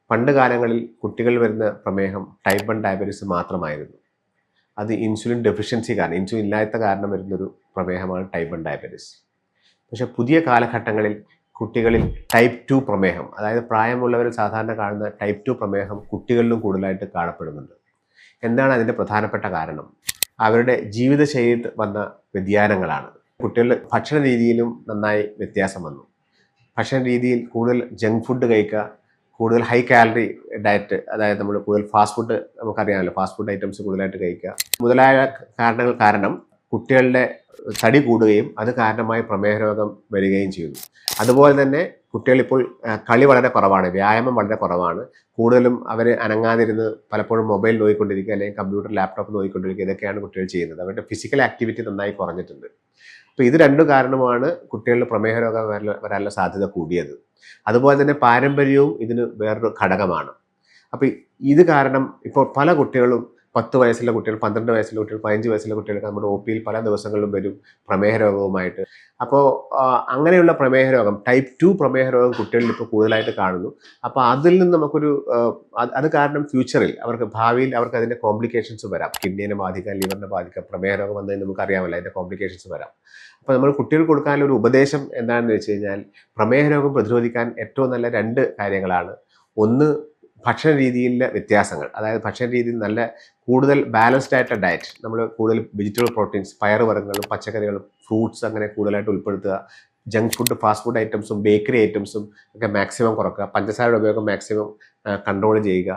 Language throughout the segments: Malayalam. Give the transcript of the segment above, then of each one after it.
പണ്ട് കാലങ്ങളിൽ കുട്ടികളിൽ വരുന്ന പ്രമേഹം ടൈപ്പ് 1 ഡയബറ്റീസ് മാത്രമായിരുന്നു. അത് ഇൻസുലിൻ ഡെഫിഷ്യൻസി കാരണം, ഇൻസുലിൻ ഇല്ലാത്ത കാരണം വരുന്നൊരു പ്രമേഹമാണ് ടൈപ്പ് 1 ഡയബറ്റീസ്. പക്ഷേ പുതിയ കാലഘട്ടങ്ങളിൽ കുട്ടികളിൽ ടൈപ്പ് 2 പ്രമേഹം, അതായത് പ്രായമുള്ളവരിൽ സാധാരണ കാണുന്ന ടൈപ്പ് 2 പ്രമേഹം കുട്ടികളിലും കൂടുതലായിട്ട് കാണപ്പെടുന്നുണ്ട്. എന്താണ് അതിൻ്റെ പ്രധാനപ്പെട്ട കാരണം? അവരുടെ ജീവിതശൈലിയിൽ വന്ന വ്യതിയാനങ്ങളാണ്. കുട്ടികളുടെ ഭക്ഷണ രീതിയിലും നന്നായി വ്യത്യാസം വന്നു. ഭക്ഷണ രീതിയിൽ കൂടുതൽ ജങ്ക് ഫുഡ് കഴിക്കുക, കൂടുതൽ ഹൈ കാലറി ഡയറ്റ്, അതായത് നമ്മൾ കൂടുതൽ ഫാസ്റ്റ് ഫുഡ്, നമുക്കറിയാമല്ലോ ഫാസ്റ്റ് ഫുഡ് ഐറ്റംസ് കൂടുതലായിട്ട് കഴിക്കുക മുതലായ കാരണങ്ങൾ കാരണം കുട്ടികളുടെ തടി കൂടുകയും അത് കാരണമായി പ്രമേഹ രോഗം വരികയും ചെയ്യുന്നു. അതുപോലെ തന്നെ കുട്ടികളിപ്പോൾ കളി വളരെ കുറവാണ്, വ്യായാമം വളരെ കുറവാണ്. കൂടുതലും അവർ അനങ്ങാതിരുന്ന് പലപ്പോഴും മൊബൈൽ നോക്കിക്കൊണ്ടിരിക്കുക, അല്ലെങ്കിൽ കമ്പ്യൂട്ടർ ലാപ്ടോപ്പ് നോക്കിക്കൊണ്ടിരിക്കുക, ഇതൊക്കെയാണ് കുട്ടികൾ ചെയ്യുന്നത്. അവരുടെ ഫിസിക്കൽ ആക്ടിവിറ്റി നന്നായി കുറഞ്ഞിട്ടുണ്ട്. അപ്പോൾ ഇത് രണ്ടു കാരണമാണ് കുട്ടികളിൽ പ്രമേഹ രോഗം വരാനുള്ള സാധ്യത കൂടിയത്. അതുപോലെ തന്നെ പാരമ്പര്യവും ഇതിന് വേറൊരു ഘടകമാണ്. അപ്പോൾ ഇത് കാരണം ഇപ്പോൾ പല കുട്ടികളും 10 വയസ്സുള്ള കുട്ടികൾ, 12 വയസ്സുള്ള കുട്ടികൾ, 15 വയസ്സുള്ള കുട്ടികൾക്ക് നമ്മുടെ ഒ പിയിൽ പല ദിവസങ്ങളിലും വരും പ്രമേഹ രോഗവുമായിട്ട്. അപ്പോൾ അങ്ങനെയുള്ള പ്രമേഹ രോഗം, ടൈപ്പ് 2 പ്രമേഹ രോഗം കുട്ടികളിൽ ഇപ്പോൾ കൂടുതലായിട്ട് കാണുന്നു. അപ്പോൾ അതിൽ നിന്ന് നമുക്കൊരു അത് കാരണം ഫ്യൂച്ചറിൽ ഭാവിയിൽ അവർക്ക് അതിൻ്റെ കോംപ്ലിക്കേഷൻസ് വരാം. കിഡ്നിയെ ബാധിക്കാം, ലിവറിനെ ബാധിക്കാം. പ്രമേഹ രോഗം വന്നതിന് നമുക്കറിയാമല്ലോ അതിൻ്റെ കോംപ്ലിക്കേഷൻസ് വരാം. അപ്പോൾ നമ്മൾ കുട്ടികൾക്ക് കൊടുക്കാനുള്ള ഒരു ഉപദേശം എന്താണെന്ന് വെച്ച് കഴിഞ്ഞാൽ, പ്രമേഹ രോഗം പ്രതിരോധിക്കാൻ ഏറ്റവും നല്ല 2 കാര്യങ്ങളാണ്. ഒന്ന്, ഭക്ഷണ രീതിയിലെ വ്യത്യാസങ്ങൾ, അതായത് ഭക്ഷണ രീതിയിൽ നല്ല കൂടുതൽ ബാലൻസ്ഡ് ആയിട്ടുള്ള ഡയറ്റ്, നമ്മൾ കൂടുതൽ വെജിറ്റബിൾ പ്രോട്ടീൻസ്, പയറുവർഗ്ഗങ്ങളും പച്ചക്കറികളും ഫ്രൂട്ട്സ് അങ്ങനെ കൂടുതലായിട്ട് ഉൾപ്പെടുത്തുക. ജങ്ക് ഫുഡ്, ഫാസ്റ്റ് ഫുഡ് ഐറ്റംസും ബേക്കറി ഐറ്റംസും ഒക്കെ മാക്സിമം കുറക്കുക. പഞ്ചസാരയുടെ ഉപയോഗം മാക്സിമം കൺട്രോൾ ചെയ്യുക.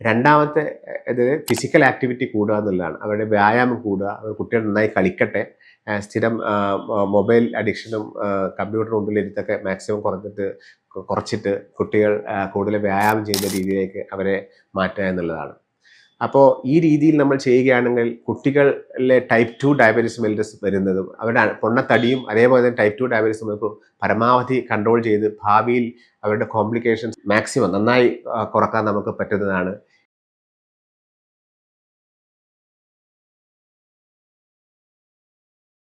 രണ്ടാമത്തെ ഇത് ഫിസിക്കൽ ആക്ടിവിറ്റി കൂടുക എന്നുള്ളതാണ്. അവരുടെ വ്യായാമം കൂടുക, കുട്ടികൾ നന്നായി കളിക്കട്ടെ. സ്ഥിരം മൊബൈൽ അഡിക്ഷനും കമ്പ്യൂട്ടർ മുമ്പിലിരുത്തൊക്കെ മാക്സിമം കുറച്ചിട്ട് കുട്ടികൾ കൂടുതൽ വ്യായാമം ചെയ്യുന്ന രീതിയിലേക്ക് അവരെ മാറ്റുക എന്നുള്ളതാണ്. അപ്പോൾ ഈ രീതിയിൽ നമ്മൾ ചെയ്യുകയാണെങ്കിൽ കുട്ടികളിലെ ടൈപ്പ് 2 ഡയബറ്റീസ് മെലിറ്റസ് വരുന്നതും അവരുടെ പൊണ്ണത്തടിയും അതേപോലെ തന്നെ ടൈപ്പ് 2 ഡയബറ്റീസ് നമുക്ക് പരമാവധി കൺട്രോൾ ചെയ്ത് ഭാവിയിൽ അവരുടെ കോംപ്ലിക്കേഷൻസ് മാക്സിമം നന്നായി കുറക്കാൻ നമുക്ക് പറ്റുന്നതാണ്